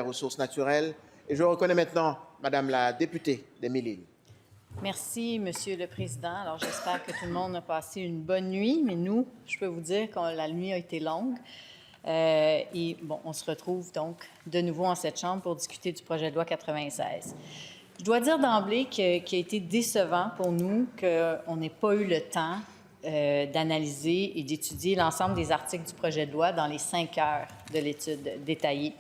des ressources naturelles. Et je reconnais maintenant Madame la députée des Merci, Monsieur le Président. Alors, j'espère que tout le monde a passé une bonne nuit, mais nous, je peux vous dire que la nuit a été longue. Et bon, on se retrouve donc de nouveau en cette chambre pour discuter du projet de loi 96. Je dois dire d'emblée qu'il a été décevant pour nous qu'on n'ait pas eu le temps d'analyser et d'étudier l'ensemble des articles du projet de loi dans les 5 heures de l'étude détaillée.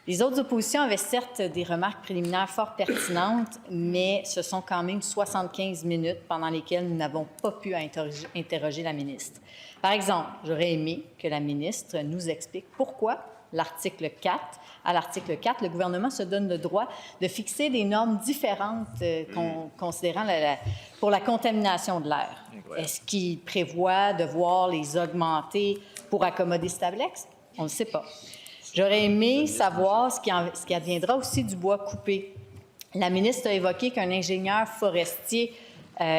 Les autres oppositions avaient certes des remarques préliminaires fort pertinentes, mais ce sont quand même 75 minutes pendant lesquelles nous n'avons pas pu interroger la ministre. Par exemple, j'aurais aimé que la ministre nous explique pourquoi à l'article 4, le gouvernement se donne le droit de fixer des normes différentes considérant pour la contamination de l'air. Est-ce qu'il prévoit de voir les augmenter pour accommoder Stablex? On ne le sait pas. J'aurais aimé savoir ce qui adviendra aussi du bois coupé. La ministre a évoqué qu'un ingénieur forestier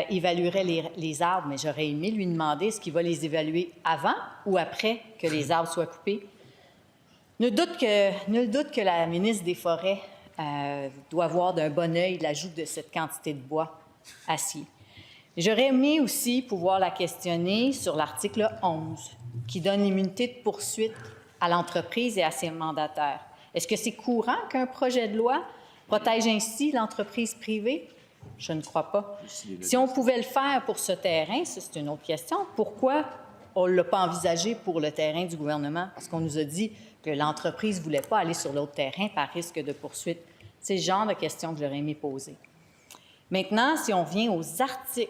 évaluerait les arbres, mais j'aurais aimé lui demander est-ce qu'il va les évaluer avant ou après que les arbres soient coupés. Nul doute que la ministre des Forêts doit voir d'un bon œil l'ajout de cette quantité de bois acier. J'aurais aimé aussi pouvoir la questionner sur l'article 11, qui donne l'immunité de poursuite à l'entreprise et à ses mandataires. Est-ce que c'est courant qu'un projet de loi protège ainsi l'entreprise privée? Je ne crois pas. Si on pouvait le faire pour ce terrain, ça c'est une autre question, pourquoi on ne l'a pas envisagé pour le terrain du gouvernement? Parce qu'on nous a dit que l'entreprise ne voulait pas aller sur l'autre terrain par risque de poursuite. C'est le genre de questions que j'aurais aimé poser. Maintenant, si on revient aux articles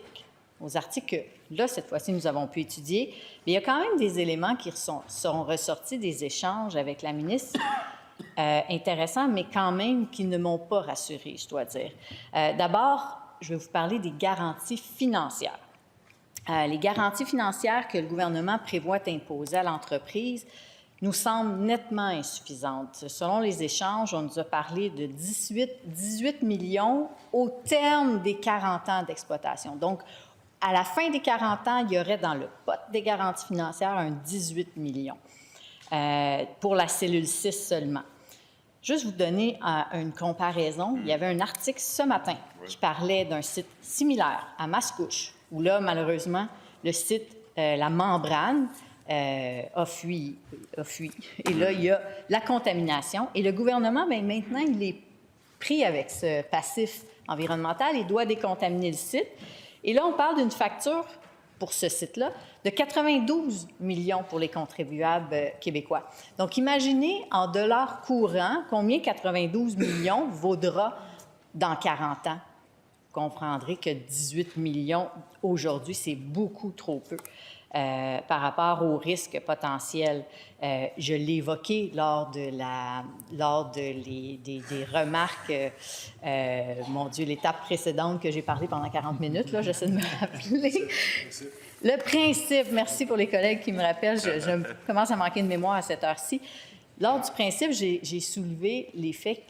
que, là, cette fois-ci, nous avons pu étudier, mais il y a quand même des éléments qui seront ressortis des échanges avec la ministre, intéressants, mais quand même qui ne m'ont pas rassurée, je dois dire. D'abord, je vais vous parler des garanties financières. Les garanties financières que le gouvernement prévoit imposer à l'entreprise nous semblent nettement insuffisantes. Selon les échanges, on nous a parlé de 18 millions au terme des 40 ans d'exploitation. Donc, à la fin des 40 ans, il y aurait dans le pot des garanties financières un 18 millions pour la cellule 6 seulement. Juste vous donner une comparaison, il y avait un article ce matin qui parlait d'un site similaire à Mascouche, où là, malheureusement, le site, la membrane, a fui. Et là, il y a la contamination. Et le gouvernement, bien, maintenant, il est pris avec ce passif environnemental. Il doit décontaminer le site. Et là, on parle d'une facture pour ce site-là de 92 millions pour les contribuables québécois. Donc, imaginez en dollars courants combien 92 millions vaudra dans 40 ans. Vous comprendrez que 18 millions aujourd'hui, c'est beaucoup trop peu. Par rapport aux risques potentiels. Je l'ai évoqué lors des remarques, mon Dieu, l'étape précédente que j'ai parlé pendant 40 minutes, là, j'essaie de me rappeler. Le principe, merci pour les collègues qui me rappellent, je commence à manquer de mémoire à cette heure-ci. Lors du principe, j'ai soulevé le fait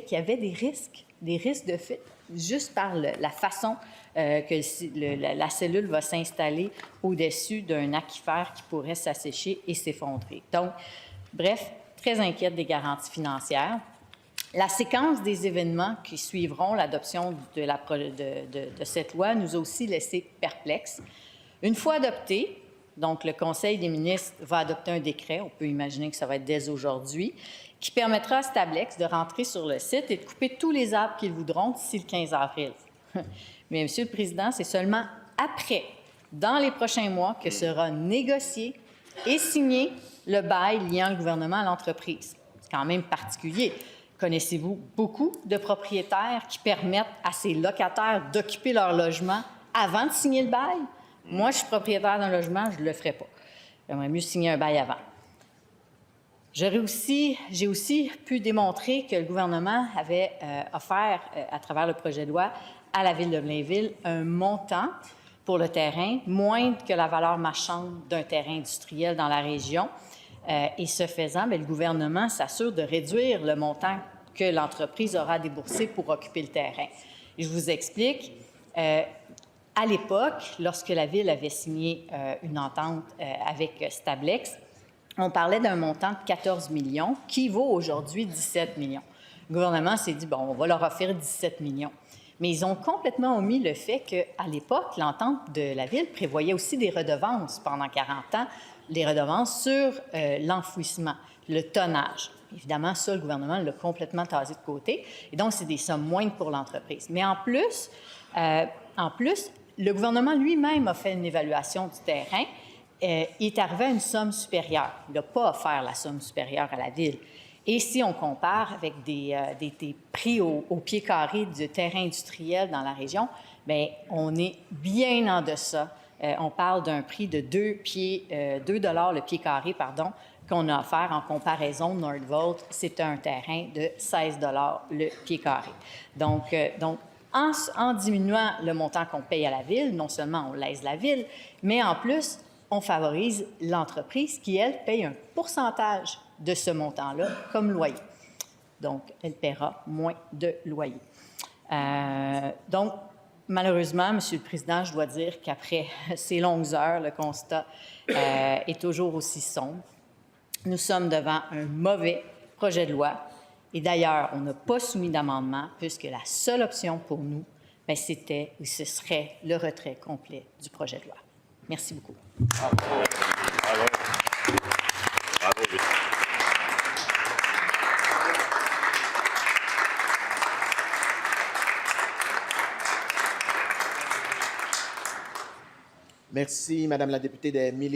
qu'il y avait des risques de fuite, juste par la façon que la cellule va s'installer au-dessus d'un aquifère qui pourrait s'assécher et s'effondrer. Donc, bref, très inquiète des garanties financières. La séquence des événements qui suivront l'adoption de cette loi nous a aussi laissé perplexes. Une fois adoptée, donc le Conseil des ministres va adopter un décret, on peut imaginer que ça va être dès aujourd'hui, qui permettra à Stablex de rentrer sur le site et de couper tous les arbres qu'ils voudront d'ici le 15 avril. Mais, Monsieur le Président, c'est seulement après, dans les prochains mois, que sera négocié et signé le bail liant le gouvernement à l'entreprise. C'est quand même particulier. Connaissez-vous beaucoup de propriétaires qui permettent à ces locataires d'occuper leur logement avant de signer le bail? Moi, je suis propriétaire d'un logement, je ne le ferai pas. J'aimerais mieux signer un bail avant. J'ai aussi pu démontrer que le gouvernement avait offert, à travers le projet de loi, à la Ville de Blainville, un montant pour le terrain, moindre que la valeur marchande d'un terrain industriel dans la région. Et ce faisant, bien, le gouvernement s'assure de réduire le montant que l'entreprise aura à débourser pour occuper le terrain. Et je vous explique. À l'époque, lorsque la Ville avait signé une entente avec Stablex, on parlait d'un montant de 14 millions qui vaut aujourd'hui 17 millions. Le gouvernement s'est dit, bon, on va leur offrir 17 millions. Mais ils ont complètement omis le fait qu'à l'époque, l'entente de la Ville prévoyait aussi des redevances pendant 40 ans, des redevances sur l'enfouissement, le tonnage. Évidemment, ça, le gouvernement l'a complètement tasé de côté. Et donc, c'est des sommes moindres pour l'entreprise. Mais en plus, le gouvernement lui-même a fait une évaluation du terrain. Il est arrivé à une somme supérieure. Il n'a pas offert la somme supérieure à la Ville. Et si on compare avec des prix au pied carré du terrain industriel dans la région, bien, on est bien en deçà. On parle d'un prix de 2 $ le pied carré, pardon, qu'on a offert en comparaison. Nordvolt, c'est un terrain de 16 $ le pied carré. Donc en diminuant le montant qu'on paye à la Ville, non seulement on lèse la Ville, mais en plus, on favorise l'entreprise qui, elle, paye un pourcentage de ce montant-là comme loyer. Donc, elle paiera moins de loyer. Donc, malheureusement, Monsieur le Président, je dois dire qu'après ces longues heures, le constat est toujours aussi sombre. Nous sommes devant un mauvais projet de loi. Et d'ailleurs, on n'a pas soumis d'amendement puisque la seule option pour nous, c'était ou ce serait le retrait complet du projet de loi. Merci beaucoup. Bravo. Bravo. Bravo. Merci, Madame la députée des Mille.